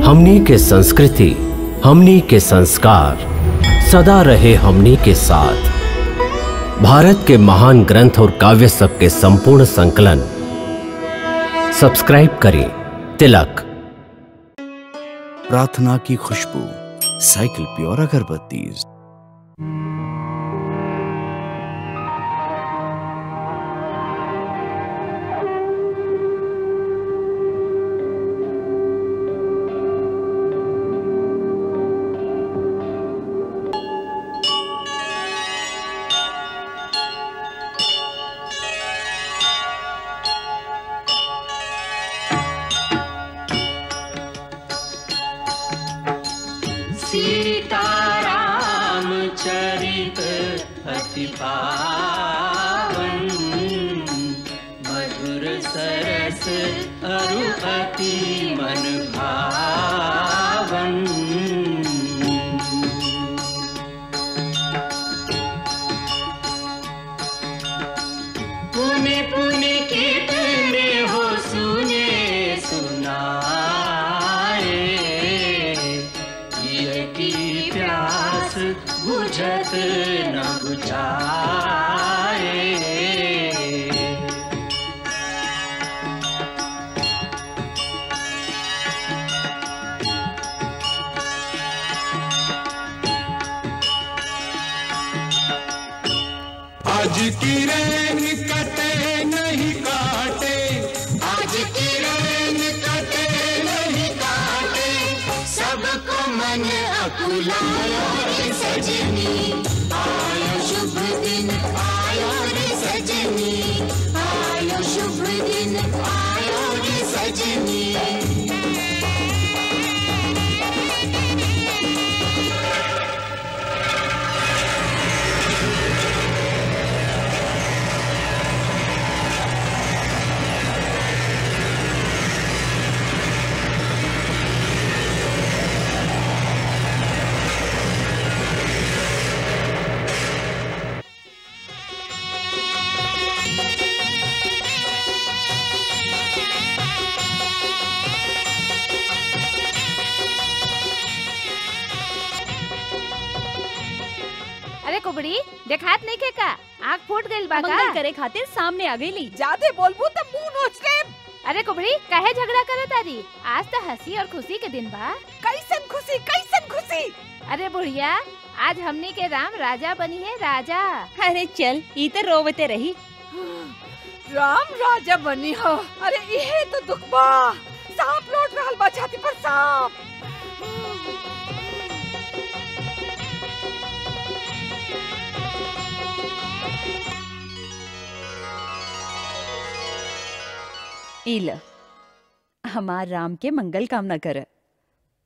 हमनी के संस्कृति, हमनी के संस्कार सदा रहे हमनी के साथ। भारत के महान ग्रंथ और काव्य सब के संपूर्ण संकलन सब्सक्राइब करें तिलक। प्रार्थना की खुशबू, साइकिल प्योर अगरबत्ती। सीताराम चरित अति पावन, मधुर सरस अरु अति मन भावन। पुनि पुनि कितने हो सुने सुनाए, की प्यास बुझत न बुझाए। आज की रैन कटे नहीं काटे, आज की रैन कटे नहीं काटे, सबको मन अकुलायो रे सजनी, आयो शुभ दिन आयो रे सजनी, आयो शुभ दिन आयो रे सजनी। अरे कुबड़ी देखात नहीं के का आँख फूट गइल बा का? मंगल करे खातिर सामने आ गईली। जाते बोलबू त मुंह नोच ले। अरे कुबड़ी काहे झगड़ा करत तारी? आज तो हंसी और खुशी के दिन बा। कैसन खुशी कैसन खुशी। अरे बुढ़िया आज हमनी के राम राजा बनी है राजा। अरे चल ई तो रोवते रही। राम राजा बनी हो। अरे इहे तो दुख बा, सांप लौट रहल बा छाती पर सांप। इल हमार राम के मंगल कामना कर।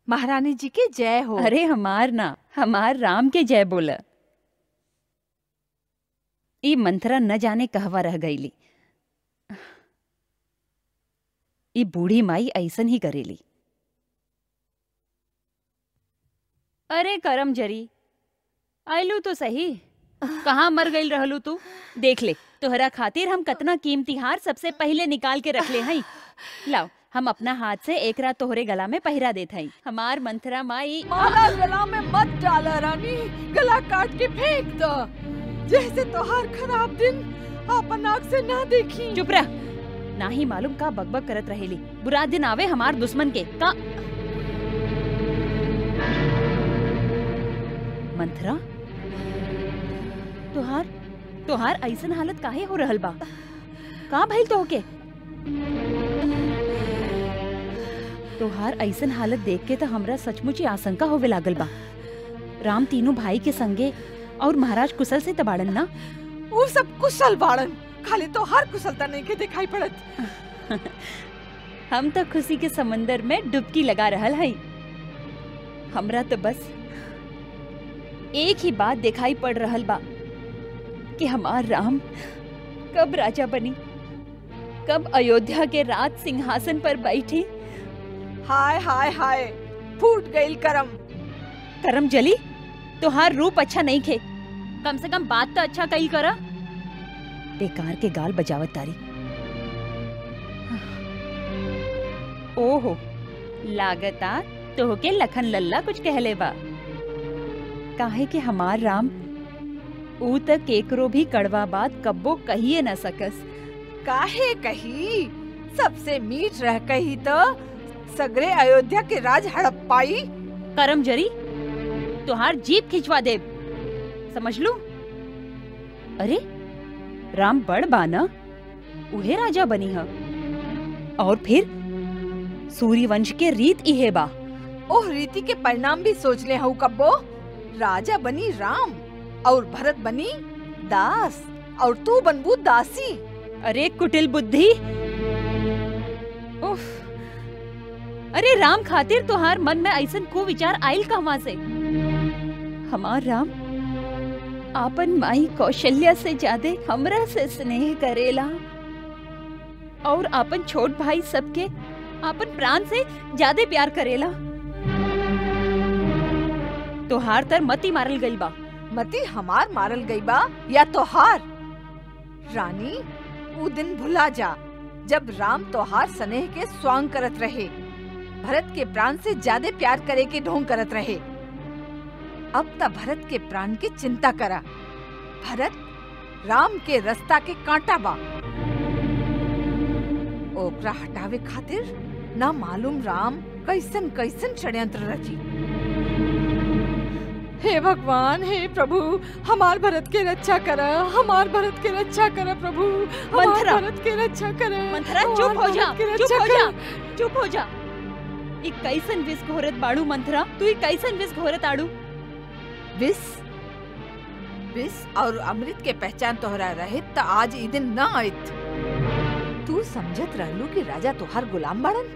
महारानी जी की जय हो। अरे हमार ना, हमार राम के जय बोला। ई मंथरा न जाने कहवा रह गईली। ई बूढ़ी माई ऐसन ही करेली। अरे करम जरी आइलू तो सही, कहाँ मर गई रहलू तू? देख ले तोहरा खातिर हम कतना कीमती हार सबसे पहले निकाल के रख ले हई। लाओ हम अपना हाथ से एक रात तोहरे गला में पहिरा देत हई। हमार मंथरा माई। माला गला में मत डाला रानी, गला काट के फेंक दो, जैसे तोहार खराब दिन अपन आँख से ना देखी। चुप रह, ना ही मालूम का बकबक करत रहेली। बुरा दिन आवे हमार दुश्मन के का। मंथरा तोहार ऐसन हालत काहे हो रहल बा? का भइल तोहके? तोहार ऐसन हालत देख के तो हमरा सचमुच ही आशंका होवे लागल बा। राम तीनों भाई के संगे और महाराज कुशल से तबाड़न ना? वो सब कुशल बाड़न, खाली तो हर कुशलता नहीं के दिखाई पड़त। हम तो खुशी के समंदर में डुबकी लगा रहल हई। हमरा तो बस एक ही बात दिखाई पड़ रहल बा कि हमार राम कब राजा बनी, कब अयोध्या के राज सिंहासन पर बैठी। हाय हाय हाय, फूट गई करम। करम जली, तोहार रूप अच्छा नहीं खे, कम से कम बात तो अच्छा कही करा। बेकार के गाल बजावत तारी। ओहो, लागता तो होके लखन लल्ला कुछ कहले बा। काहे कि हमार राम ऊ तक केकरो भी कड़वा बात कब्बो कहिए न सकस। काहे कही, सबसे मीठ रह कही तो सगरे अयोध्या के राज हड़प पाई। करम जरी तुहार जीप खिंचवा दे, समझ लू। अरे राम बड़ बाना, उहे राजा बनी है। और फिर सूर्यवंश के रीत इहे बा। ओह रीति के परिणाम भी सोच ले हूँ कब्बो। राजा बनी राम और भरत बनी दास और तू बनबू दासी। अरे कुटिल बुद्धि। उफ। अरे राम खातिर तुहार मन में ऐसन को विचार आइल कहवा से? हमार राम आपन माई कौशल्या से ज्यादा हमरा से स्नेह करेला और आपन छोट भाई सबके आपन प्राण से ज्यादा प्यार करेला। तोहार तर मती मारल गई बा। मती हमार मारल गई बा या तोहार? रानी वो दिन भुला जा जब राम तोहार स्नेह के स्वांग करत रहे, भरत के प्राण से ज्यादा प्यार करे के ढोंग करत रहे। अब तक भरत के प्राण की चिंता करा। भरत राम के रास्ता के कांटा बा। ओकरा हटावे खातिर ना मालूम राम कैसन कैसन षड्यंत्र रची। हे भगवान, हे प्रभु, हमार भरत के रक्षा करा, हमार भरत के रक्षा करा प्रभु, हमार भरत के रक्षा करा। मंथरा चुप हो जा, चुप हो जा, चुप हो जा। एक कैसन विष घोरत बाड़ू मंथरा, तू एक कैसन विष घोरत आड़ू? विष और अमृत के पहचान तोहरा रहित त आज ई दिन न आइत। तू समझत रहलू कि राजा तोहार गुलाम बाड़न,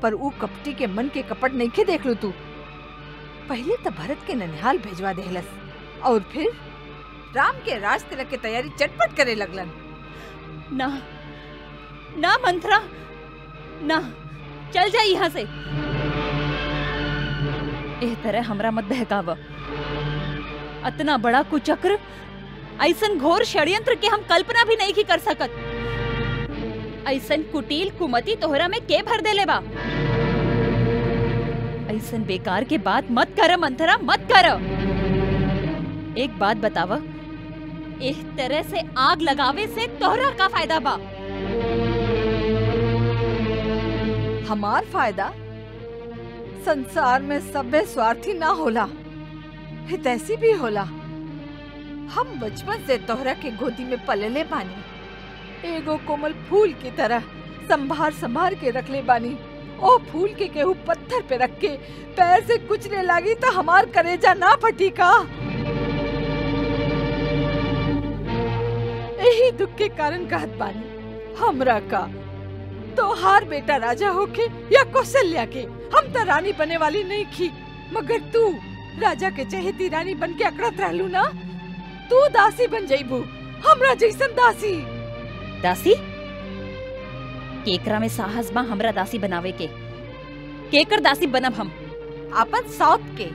पर ऊ कपटी के मन के कपट नहीं के देख लू। तू पहले तो भरत के ननिहाल भेजवा देहलस और फिर राम के राज तिलक के तैयारी चटपट करे लगलन। ना ना मंथरा ना, चल जा यहाँ से। एह तरह हमरा मत बहकावा। अतना बड़ा कुचक्र, ऐसन घोर षड्यंत्र के हम कल्पना भी नहीं की कर सकत। ऐसन कुटिल कुमति तोहरा में के भर देले बा? ऐसन बेकार के बात मत कर मंथरा, मत कर। एक बात बतावा, इस तरह से आग लगावे से तोहरा का फायदा बा? हमार फायदा? संसार में सबे स्वार्थी ना होला, हितैषी भी होला। हम बचपन से तोहरा के गोदी में पलले बानी, एगो कोमल फूल की तरह संभार संभार के रखले बानी। ओ फूल के केहू पत्थर पे रख के पैर से कुचले लागी तो हमार करेजा ना फटी का? यही दुख के कारण कहत बानी। हमरा का तोहार बेटा राजा होके या कौशल्या के, हम तो रानी बने वाली नहीं थी, मगर तू राजा के चहेती रानी बन के अकड़त रहलू ना। तू दासी बन जाइबू, हमरा जैसन दासी। दासी? केकरा में साहस बा हमरा दासी बनावे के? केकर दासी बनब हम? अपन साउथ के,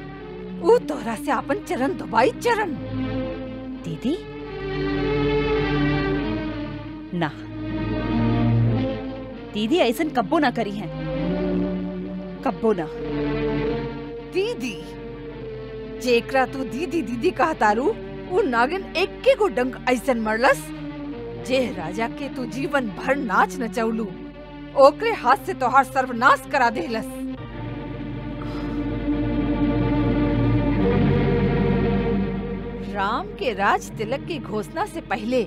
ऊ तोहरा से अपन चरण दबाई चरण। दीदी ना, दीदी ऐसन कब्बो ना करी है, कब्बो ना। दीदी? जेकरा तू दीदी दीदी कहतारू, ऊ नागिन एक के को डंक ऐसन मरलस जे राजा के तू जीवन भर नाच नचौलू, ओकरे हाथ से तोहार सर्वनाश करा देहलस। राम के राज तिलक की घोषणा से पहले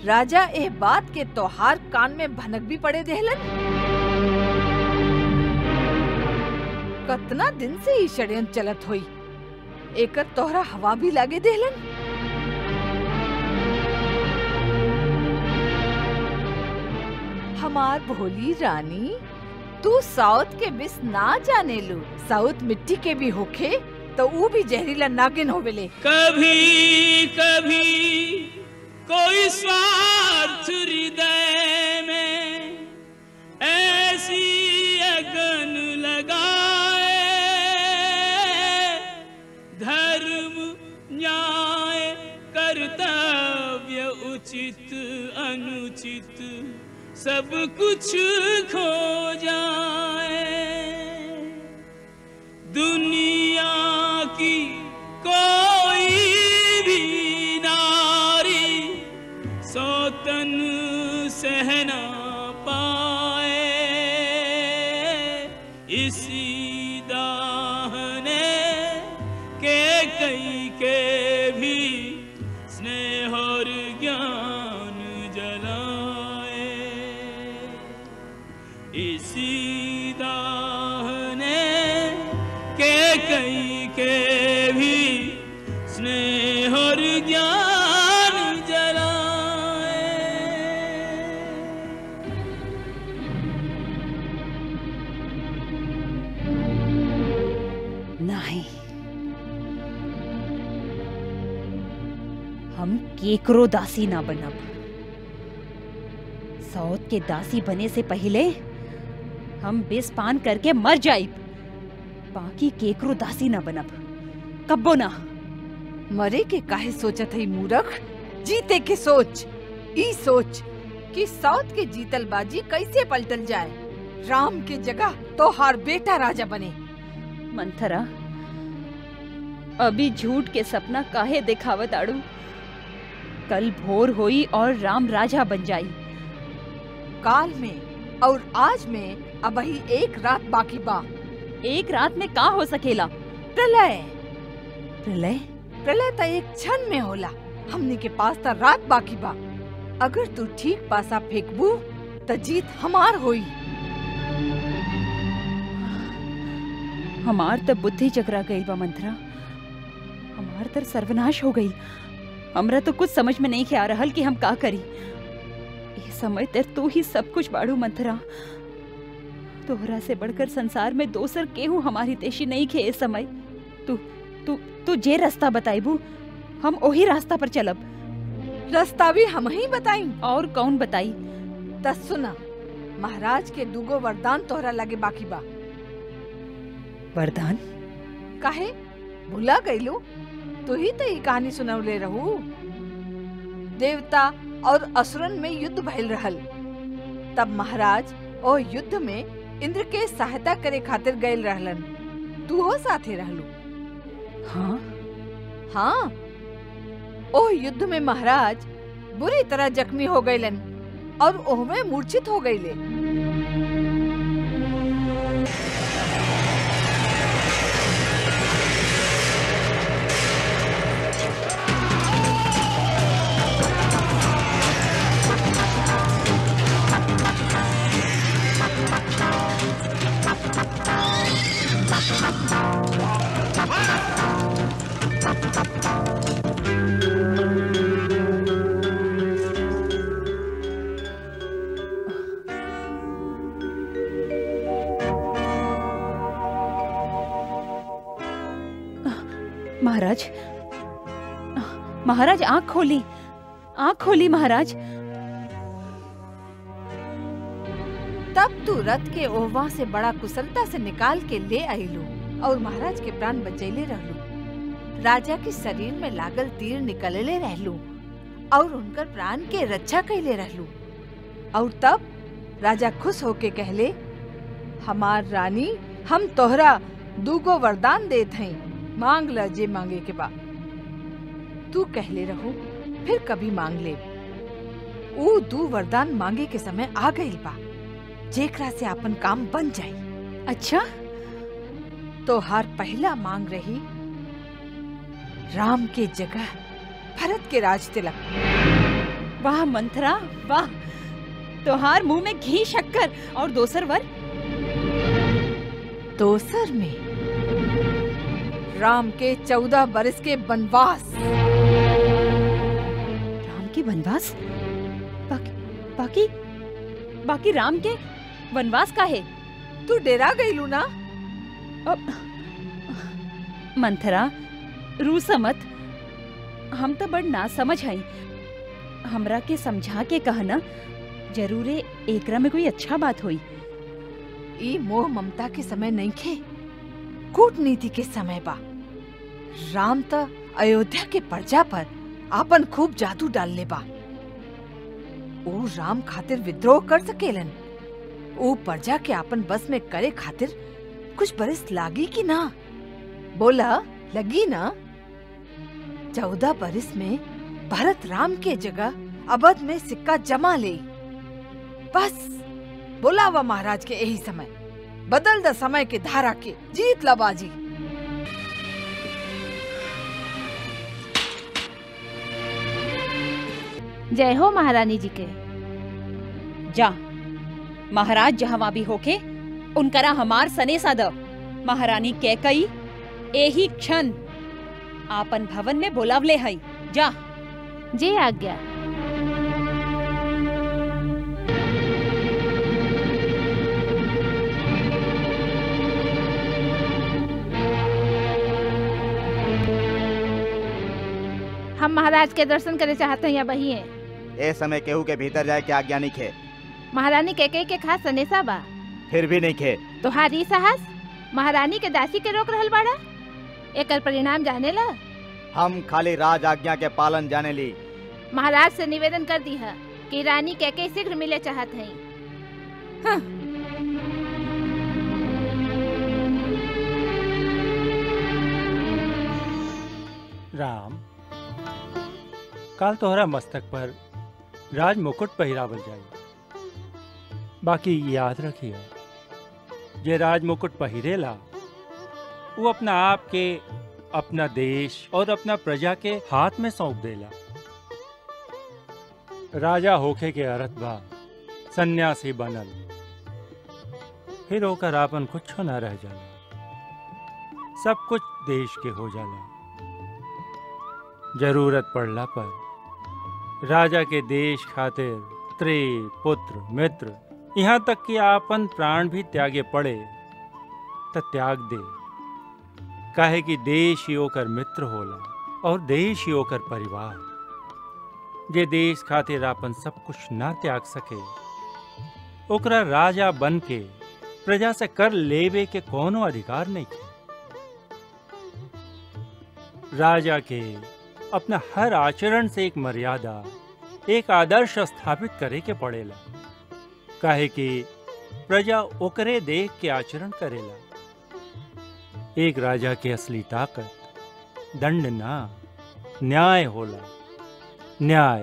राजा एह बात के तोहार कान में भनक भी पड़े देहलन। कतना दिन से ही षड्यंत्र चलत होई, एकर तोहरा हवा भी लागे देहलन। हमार भोली रानी, तू साउथ के विष ना जाने लू। साउथ मिट्टी के भी होखे तो वो भी जहरीला नागिन होवेले। कभी कभी कोई स्वार्थ हृदय में ऐसी अगन लगाए, धर्म न्याय कर्तव्य उचित अनुचित सब कुछ खो जाए। इसी दाहने के कई के भी स्नेह और ज्ञान जलाए, इसी दाहने के कई के भी स्नेह और ज्ञान जलाए। नहीं, हम केकरो दासी ना बनब। सौत के दासी बने से पहले हम विष पान करके मर जाइब, बाकी केकरो दासी ना बनब, कब्बो ना। मरे के काहे सोचत है मूर्ख? जीते के सोच। ई सोच कि सौत के जीतल बाजी कैसे पलटल जाए। राम के जगह तो हार बेटा राजा बने। मंथरा, अभी झूठ के सपना काहे दिखावत आड़ू? कल भोर होई और राम राजा बन जाई। काल में और आज में अब ही एक रात बाकी बा। एक रात में का हो सकेला? प्रलय। प्रलय? प्रलय तो एक क्षण में होला। हमने के पास तो रात बाकी बा। अगर तू ठीक पासा फेंकबू तो जीत हमार होई। हमार तब बुद्धि चकरा गई बा मंथरा, हमार तर सर्वनाश हो गई। हमरा तो कुछ समझ में नहीं आ रहल कि हम का करी। ये समय तर तू ही सब कुछ बाड़ू मंथरा। तोहरा से बढ़कर संसार में दोसर केहू हमारी तेशी नहीं खे। इस समय तू तू तू जे रास्ता बताइबू हम ओही रास्ता पर चलब। रास्ता भी हम ही बताई। और कौन बताई? तस सुना, महाराज के दूगो वरदान तोहरा लगे बाकी बा। वरदान? काहे भुला गईलू? तू ही तो ये कहानी सुनवले रहू। देवता और असुरन में युद्ध भइल रहल। तब महाराज ओ युद्ध में इंद्र के सहायता करे खातिर गए रहलन। तू हो साथे रहलू। हाँ हाँ, ओ युद्ध में महाराज बुरी तरह जख्मी हो गईलन और ओहमे मूर्छित हो गईले। महाराज, महाराज आँख खोली, आँख खोली महाराज। तब तू रथ के ओहवा से बड़ा कुशलता से निकाल के ले आईलू और महाराज के प्राण बचैले रहलू। राजा के शरीर में लागल तीर निकलले रहलू और उनकर प्राण के रक्षा कैले रहलू। और तब राजा खुश होके कहले, हमार रानी, हम तोहरा दूगो वरदान देत हई, मांग ल जे मांगे के बा। तू कहले रहू फिर कभी मांग ले। ऊ दू वरदान मांगे के समय आ गइल बा, जेकरा से अपन काम बन जाई। अच्छा, तो हर पहला मांग रही राम के जगह भरत के राज तिलक। वाह मंथरा वाह, तोहार मुंह में घी शक्कर। और दोसर वर? दोसर में राम के 14 बरस के वनवास। राम के वनवास? बाकी बाकी राम के वनवास का है? तू डेरा गईलू ना? अब मंथरा रूसा मत, हम तो बड़ ना समझ हई। हमरा के समझा के कहना, जरूरे एकरा में कोई अच्छा बात हुई। ई मोह ममता के समय नहीं खे, कूटनीति के समय बा। राम तो अयोध्या के प्रजा पर आपन खूब जादू डाल ले बा। ओ राम खातिर विद्रोह कर सकेलन। ओ प्रजा के आपन बस में करे खातिर कुछ बरस लागी कि ना? बोला लगी ना? 14 बरस में भरत राम के जगह अवध में सिक्का जमा ले। बस बुलावा महाराज के यही समय। बदल द समय के धारा के, जीत ला बाजी। जय हो महारानी जी के। जा महाराज जहाँ भी होके उनकरा हमार सनेसा द। महारानी कैकई एही क्षण आपन भवन में बोलावले हई। जा। जी आज्ञा। हम महाराज के दर्शन करे चाहते हैं या बही है। ए समय केहू के भीतर जाए के आज्ञा नहीं खे। महारानी कैकेयी के खास सनेसा बा। फिर भी नहीं खे। तोहारी साहस महारानी के दासी के रोक रहल बाड़ा। एकर परिणाम जाने ला। हम खाली राज आज्ञा के पालन जाने ली। महाराज से निवेदन कर दी है कि रानी कैकेयी शीघ्र मिले चाहत हैं। हाँ। राम, काल तोहरा मस्तक पर राज मुकुट पहिरावल जाई। बाकी याद रखिए, जे राज मुकुट पहिरेला वो अपना आप के, अपना देश और अपना प्रजा के हाथ में सौंप देला। राजा होखे के अर्थ बा सन्यासी बनल, फिर होकर आपन कुछ न रह जाला, सब कुछ देश के हो जाला। जरूरत पड़ला पर राजा के देश खातिर स्त्री, पुत्र, मित्र, यहाँ तक कि आपन प्राण भी त्यागे पड़े त त्याग दे। काहे कि देश ही ओकर मित्र होला और देश ही ओकर परिवार। जे देश खातिर आपन सब कुछ ना त्याग सके, ओकरा राजा बन के प्रजा से कर लेवे के कोनो अधिकार नहीं है। राजा के अपना हर आचरण से एक मर्यादा, एक आदर्श स्थापित करे के पड़ेला। काहे कि प्रजा ओकरे देख के आचरण करेला। एक राजा के असली ताकत दंड ना, न्याय होला। न्याय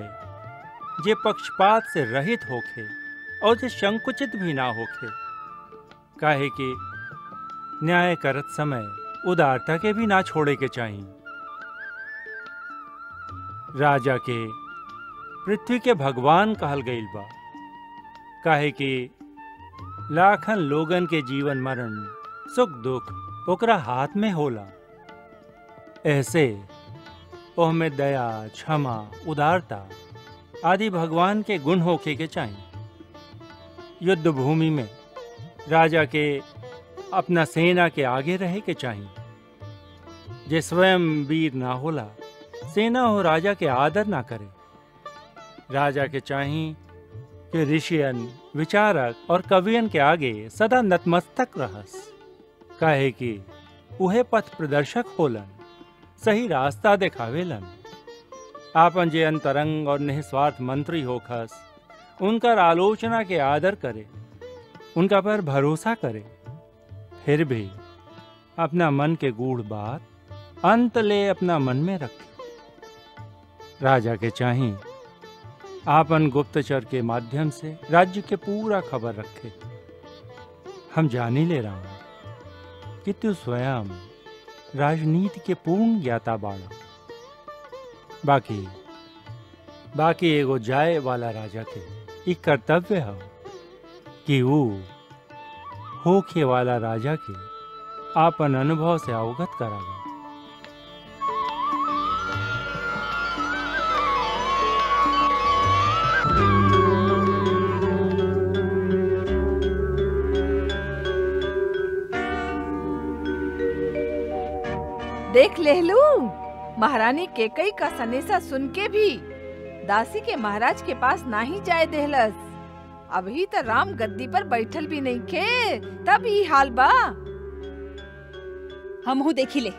जे पक्षपात से रहित होखे और जे संकुचित भी ना होखे। काहे कि न्याय करत समय उदारता के भी ना छोड़े के चाहिए। राजा के पृथ्वी के भगवान कहल गईल बा। काहे कि लाखन लोगन के जीवन मरण, सुख दुख ओकरा हाथ में होला। ऐसे ओहमें दया, क्षमा, उदारता आदि भगवान के गुण होके के चाहिए। युद्ध भूमि में राजा के अपना सेना के आगे रहे के चाहिए। जे स्वयं वीर ना होला, सेना हो राजा के आदर ना करे। राजा के चाहिए कि ऋषियन, विचारक और कवियन के आगे सदा नतमस्तक रहस। काहे कि उहे पथ प्रदर्शक होलन, सही रास्ता दिखावेलन। आपन जे अंतरंग और निस्वार्थ मंत्री होखस, उनकर आलोचना के आदर करे, उनका पर भरोसा करे। फिर भी अपना मन के गूढ़ बात अंत ले अपना मन में रखे। राजा के चाहिए आपन गुप्तचर के माध्यम से राज्य के पूरा खबर रखे। हम जानी ले रहा हूं कि तू स्वयं राजनीति के पूर्ण ज्ञाता बाड़ा। बाकी एगो जाए वाला राजा के एक कर्तव्य है कि वो होखे वाला राजा के आपन अनुभव से अवगत करावे। देख लेहलू, महारानी कैकेयी का सनेसा सुन के भी दासी के महाराज के पास ना ही जाए देहलस। अभी तो राम गद्दी पर बैठल भी नहीं खे, तब ही हाल बा। हमहू देखी ले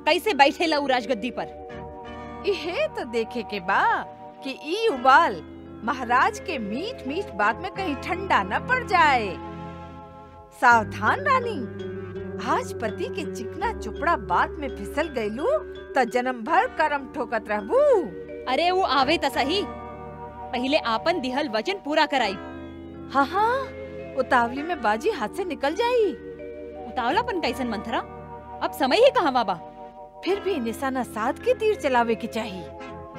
कैसे बैठे ला राजगद्दी पर। इहे तो देखे के बा कि ई उबाल महाराज के मीठ मीठ बात में कहीं ठंडा न पड़ जाए। सावधान रानी, आज पति के चिकना चुपड़ा बात में फिसल गईलू तो जन्म भर करम ठोकत रहबू। अरे वो आवे त सही, पहले आपन दिहल वचन पूरा कराई। हाँ, उतावली में बाजी हाथ से निकल जाई। उतावलापन कैसन मंथरा? अब समय ही कहाँ बा? फिर भी निशाना साध के तीर चलावे की चाहिए।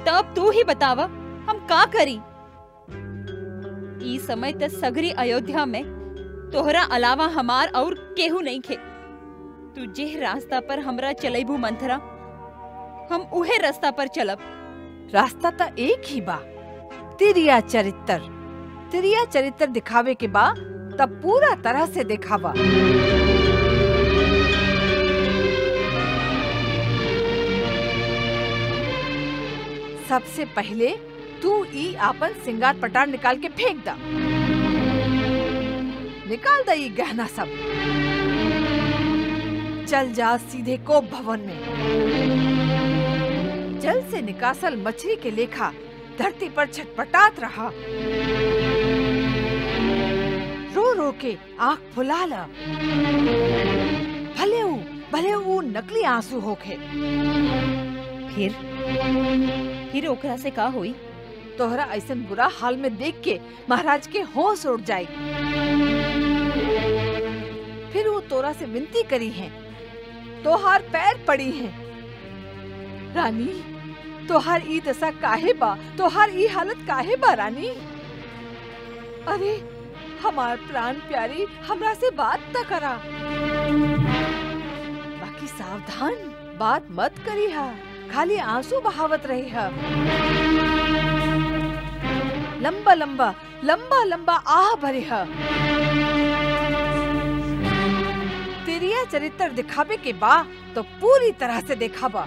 तब तू ही बतावा हम का करी? ई समय तक सगरी अयोध्या में तोहरा अलावा हमार और केहू नहीं खे। तू जे रास्ता पर हमरा चलेबू मंथरा, हम उहे रास्ता पर चलब। रास्ता तो एक ही बा, तिरिया चरित्र। तिरिया चरित्र दिखावे के बा तब पूरा तरह से दिखावा। सबसे पहले तू ई आपन सिंगार पटार निकाल के फेंक दा। निकाल दा ई गहना सब। चल जा सीधे कोप भवन में। जल से निकासल मछली के लेखा धरती पर छटपटात रहा। रो रो के आँख फुला ला। भले वो नकली आंसू होखे। फिर ओकरा से का होई? तोहरा ऐसन बुरा हाल में देख के महाराज के होश उड़ जाए। फिर वो तोरा से विनती करी है, तोहार पैर पड़ी हैं। रानी, तोहार ई दशा काहे बा? तोहार ई हालत काहे बा रानी? अरे हमार प्राण प्यारी, हमरा से बात त करा। बाकी सावधान, बात मत करी हा, खाली आंसू बहावत रही है। लंबा लंबा आह भरे है। तिरिया चरित्र दिखावे के बा तो पूरी तरह से दिखावा।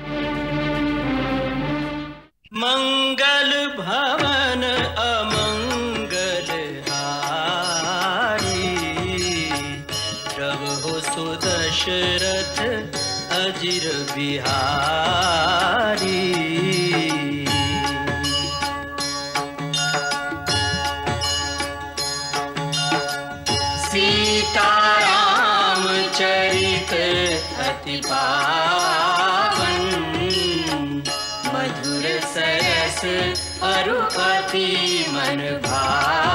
मंगल भवन अमंगल हारी, प्रभु सुदशरथ अजिर बिहारी। सीताराम चरित अति पावन, मधुर सरस अरु अति मन भावन।